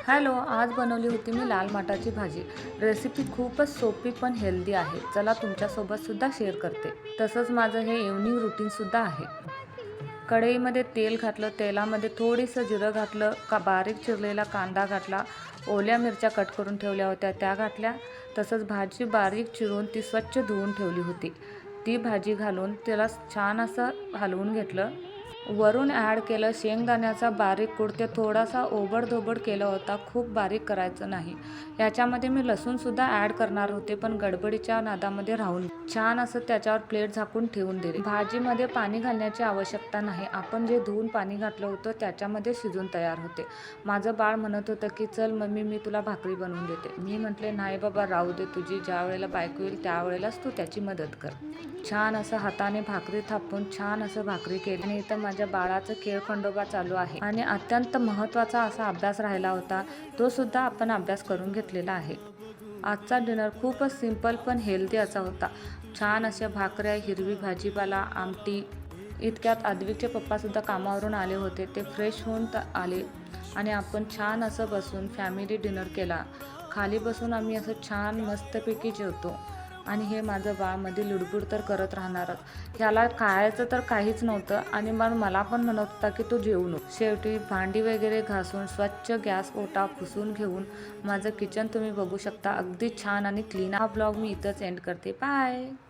Hello, आज बनवली होती मी लाल माटाची भाजी. रेसिपी खूपच सोपी पण हेल्दी आहे. चला तुमच्यासोबत सुद्धा शेअर करते. तसंच माझं हे इव्हनिंग रुटीनसुद्धा आहे. कढईमध्ये तेल घातलं, तेलामध्ये थोडंसं जिरं घातलं, बारीक चिरलेला कांदा घातला, ओल्या मिरच्या कट करून ठेवल्या होत्या त्या घातल्या. तसंच भाजी बारीक चिरून ती स्वच्छ धुवून ठेवली होती. ती भाजी घालून त्याला छान असं हलवून घेतलं. वरून ॲड केलं शेंगदाण्याचा बारीक कूट. ते थोडासा ओबडधोबड केला होता, खूप बारीक करायचं नाही. याच्यामध्ये मी लसूणसुद्धा ॲड करणार होते, पण गडबडीच्या नादामध्ये राहून छान असं त्याच्यावर प्लेट झाकून ठेवून दिली. भाजीमध्ये पाणी घालण्याची आवश्यकता नाही. आपण जे धुवून पाणी घातलं होतं त्याच्यामध्ये शिजून तयार होते. माझं बाळ म्हणत होतं की चल मम्मी, मी तुला भाकरी बनवून देते. मी म्हटले नाही बाबा, राहू दे, तुझी ज्या वेळेला बायको येईल त्यावेळेलाच तू त्याची मदत कर. छान असं हाताने भाकरी थापून छान असं भाकरी केली. आणि इथं माझ्या बाळाचं खेळखंडोबा चालू आहे आणि अत्यंत महत्त्वाचा असा अभ्यास राहिला होता, तो सुद्धा आपण अभ्यास करून घेतलेला आहे. आजचा डिनर खूपच सिंपल पण हेल्दी असा होता. छान अशा भाकऱ्या, हिरवी भाजीपाला, आमटी. इतक्यात आद्विकचे पप्पासुद्धा कामावरून आले होते. ते फ्रेश होऊन आले आणि आपण छान असं बसून फॅमिली डिनर केला. खाली बसून आम्ही असं छान मस्तपैकी जेवतो. आणि हे माझं बाळ मध्ये लुडबुड तर करत राहणारच. ह्याला खायचं तर काहीच नव्हतं आणि मग मला पण म्हणत होता की तू जेवू नको. शेवटी भांडी वगैरे घासून स्वच्छ गॅस ओटा पुसून घेऊन माझं किचन तुम्ही बघू शकता, अगदी छान आणि क्लीन. हा ब्लॉग मी इथंच एंड करते. बाय.